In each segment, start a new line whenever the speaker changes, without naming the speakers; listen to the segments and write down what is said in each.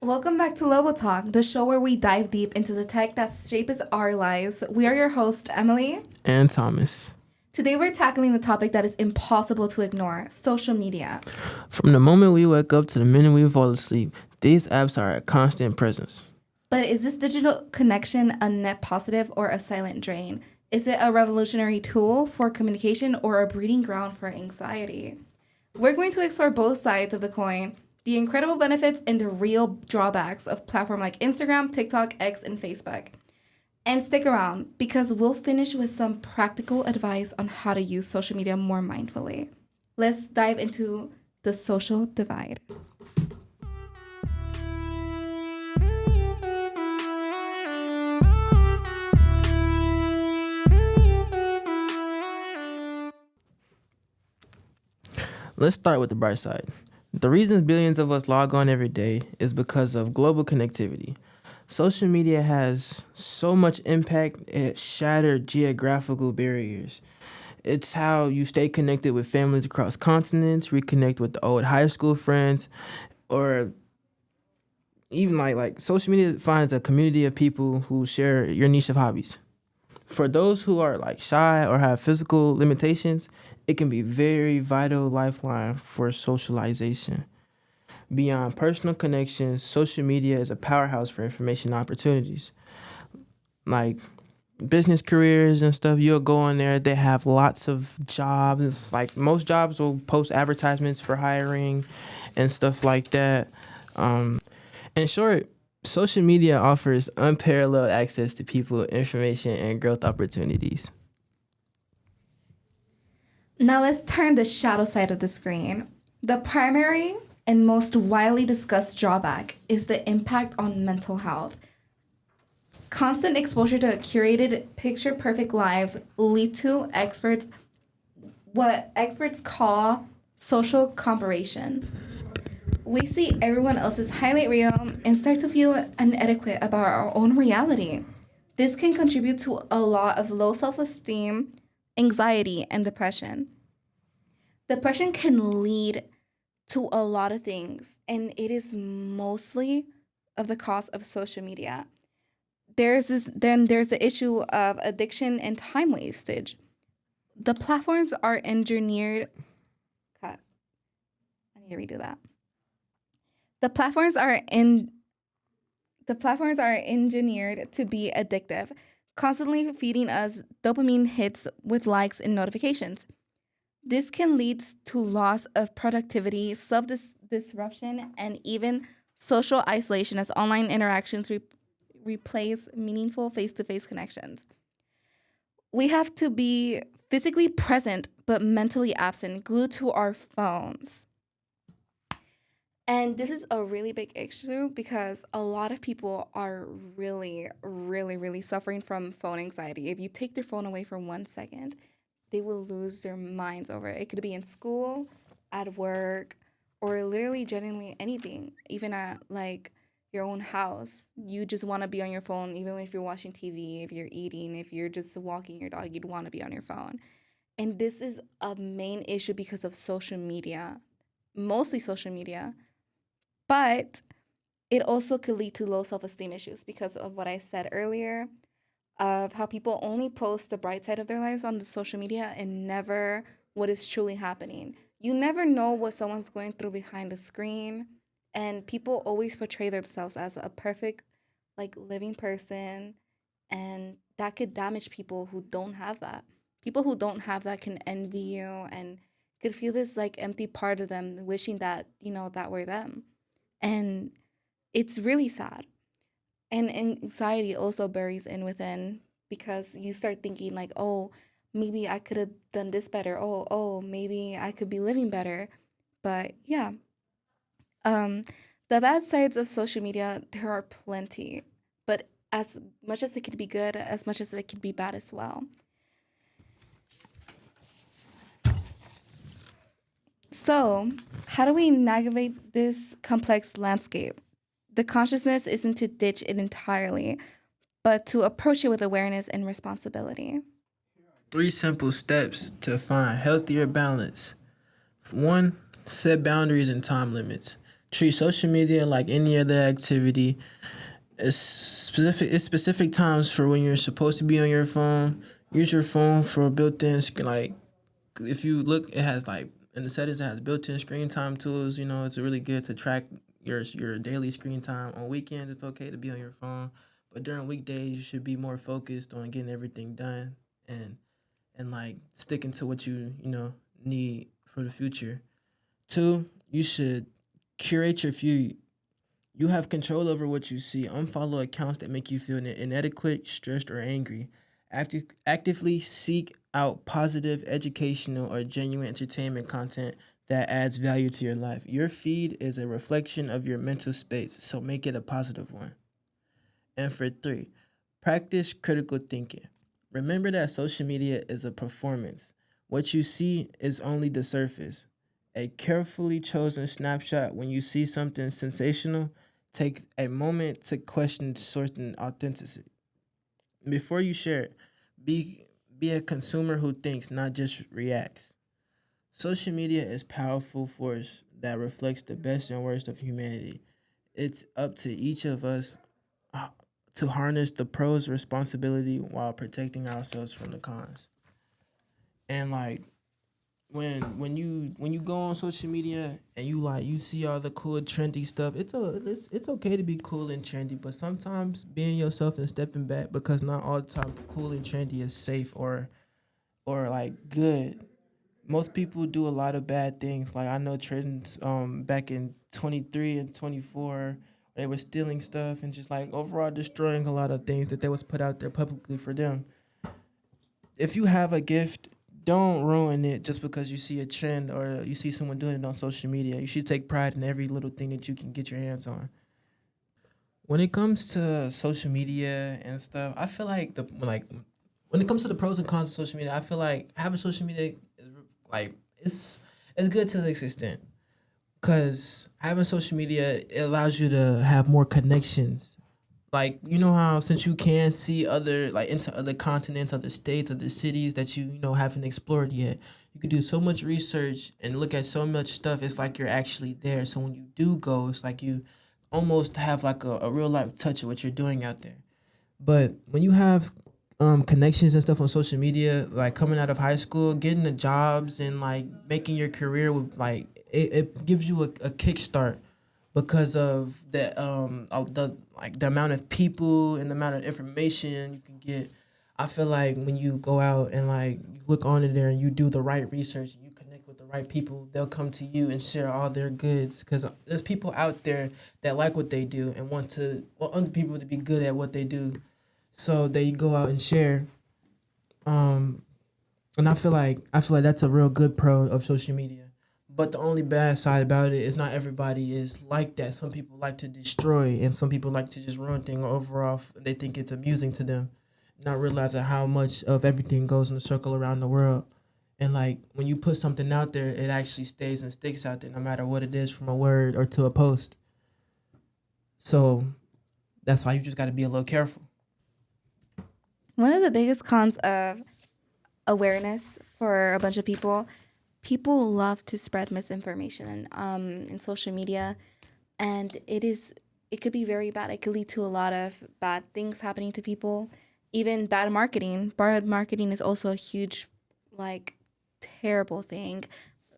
Welcome back to LePodcast, the show where we dive deep into the tech that shapes our lives. We are your hosts, Emily
and Thomas.
Today we're tackling the topic that is impossible to ignore, social media.
From the moment we wake up to the minute we fall asleep, these apps are a constant presence.
But is this digital connection a net positive or a silent drain? Is it a revolutionary tool for communication or a breeding ground for anxiety? We're going to explore both sides of the coin, the incredible benefits and the real drawbacks of platforms like Instagram, TikTok, X, and Facebook. And stick around because we'll finish with some practical advice on how to use social media more mindfully. Let's dive into the social divide.
Let's start with the bright side. The reasons billions of us log on every day is because of global connectivity. Social media has so much impact, it shattered geographical barriers. It's how you stay connected with families across continents, reconnect with the old high school friends, or even like social media finds a community of people who share your niche of hobbies. For those who are like shy or have physical limitations, it can be very vital lifeline for socialization. Beyond personal connections, social media is a powerhouse for information opportunities. Like business careers and stuff, you'll go on there, they have lots of jobs. Like most jobs will post advertisements for hiring and stuff like that. In short, social media offers unparalleled access to people, information, and growth opportunities.
Now let's turn the shadow side of the screen. The primary and most widely discussed drawback is the impact on mental health. Constant exposure to curated picture-perfect lives lead to what experts call social comparison. We see everyone else's highlight reel and start to feel inadequate about our own reality. This can contribute to a lot of low self-esteem, anxiety, and depression. Depression can lead to a lot of things, and it is mostly of the cause of social media. There's the issue of addiction and time wastage. The platforms are engineered. Cut. I need to redo that. The platforms are engineered to be addictive, constantly feeding us dopamine hits with likes and notifications. This can lead to loss of productivity, self-disruption, and even social isolation as online interactions replace meaningful face-to-face connections. We have to be physically present but mentally absent, glued to our phones. And this is a really big issue because a lot of people are really, really, really suffering from phone anxiety. If you take their phone away for 1 second, they will lose their minds over it. It could be in school, at work, or literally genuinely anything. Even at like your own house, you just want to be on your phone. Even if you're watching TV, if you're eating, if you're just walking your dog, you'd want to be on your phone. And this is a main issue because of social media, mostly social media. But it also could lead to low self-esteem issues because of what I said earlier, of how people only post the bright side of their lives on the social media and never what is truly happening. You never know what someone's going through behind the screen, and people always portray themselves as a perfect, like, living person, and that could damage people who don't have that. People who don't have that can envy you and could feel this, like, empty part of them wishing that, that were them. And it's really sad. And anxiety also buries in within because you start thinking like, oh, maybe I could have done this better. Oh, maybe I could be living better. But yeah, the bad sides of social media, there are plenty. But as much as it can be good, as much as it can be bad as well. So, how do we navigate this complex landscape? The consciousness isn't to ditch it entirely, but to approach it with awareness and responsibility.
3 simple steps to find healthier balance. 1, set boundaries and time limits. Treat social media like any other activity. It's specific times for when you're supposed to be on your phone. Use your phone for built-in like if you look, it has like in the settings it has built-in screen time tools. It's really good to track your daily screen time. On weekends, it's okay to be on your phone, but during weekdays, you should be more focused on getting everything done and like sticking to what you need for the future. Two, you should curate your feed. You have control over what you see. Unfollow accounts that make you feel inadequate, stressed, or angry. Actively seek out positive, educational, or genuine entertainment content that adds value to your life. Your feed is a reflection of your mental space, so make it a positive one. And for three, practice critical thinking. Remember that social media is a performance. What you see is only the surface. A carefully chosen snapshot when you see something sensational, take a moment to question certain authenticity. Before you share it, be be a consumer who thinks, not just reacts. Social media is powerful force that reflects the best and worst of humanity. It's up to each of us uh, to harness the pros responsibility while protecting ourselves from the cons. And like when you go on social media and you see all the cool trendy stuff, it's okay to be cool and trendy, but sometimes being yourself and stepping back, because not all the time cool and trendy is safe or like good. Most people do a lot of bad things. Like I know trends back in 23 and 24, they were stealing stuff and just like overall destroying a lot of things that they was put out there publicly for them. If you have a gift, don't ruin it just because you see a trend or you see someone doing it on social media. You should take pride in every little thing that you can get your hands on. When it comes to social media and stuff, I feel like the like when it comes to the pros and cons of social media, I feel like having social media is like it's good to this extent, because having social media, it allows you to have more connections. Like you know how since you can see other like into other continents, other states, other cities that you haven't explored yet, you can do so much research and look at so much stuff. It's like you're actually there. So when you do go, it's like you almost have like a real life touch of what you're doing out there. But when you have connections and stuff on social media, like coming out of high school, getting the jobs and like making your career with like it gives you a kickstart because of the amount of people and the amount of information you can get. I feel like when you go out and like you look on it there and you do the right research and you connect with the right people, they'll come to you and share all their goods, because there's people out there that like what they do and want other people to be good at what they do, so they go out and share. Um, and I feel like that's a real good pro of social media. But the only bad side about it is not everybody is like that. Some people like to destroy, and some people like to just ruin things overall. They think it's amusing to them, not realizing how much of everything goes in a circle around the world. And like when you put something out there, it actually stays and sticks out there, no matter what it is, from a word or to a post. So that's why you just got to be a little careful.
One of the biggest cons of awareness for a bunch of people love to spread misinformation in social media, and it could be very bad. It could lead to a lot of bad things happening to people, even bad marketing. Bad marketing is also a huge, like, terrible thing,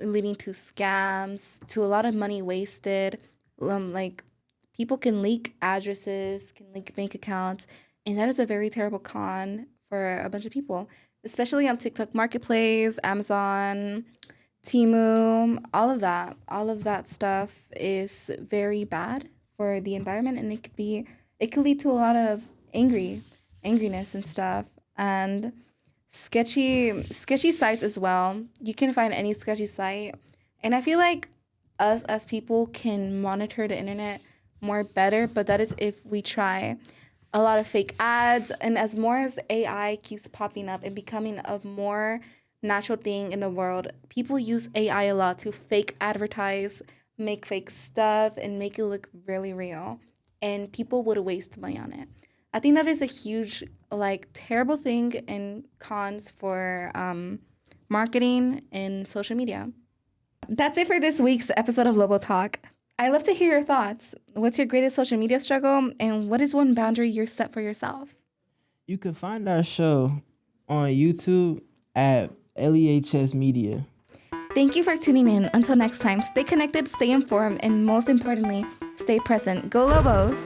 leading to scams, to a lot of money wasted. Like, people can leak addresses, can leak bank accounts, and that is a very terrible con for a bunch of people, especially on TikTok Marketplace, Amazon, Timu, all of that stuff is very bad for the environment, and it could lead to a lot of angriness and stuff, and sketchy sites as well. You can find any sketchy site, and I feel like us as people can monitor the internet more better, but that is if we try. A lot of fake ads, and as more as AI keeps popping up and becoming a more natural thing in the world, people use AI a lot to fake advertise, make fake stuff, and make it look really real, and people would waste money on it. I think that is a huge, like, terrible thing and cons for marketing and social media. That's it for this week's episode of Lobo Talk. I love to hear your thoughts. What's your greatest social media struggle, and what is one boundary you're set for yourself?
You can find our show on YouTube at LEHS Media.
Thank you for tuning in. Until next time, stay connected, stay informed, and most importantly, stay present. Go Lobos!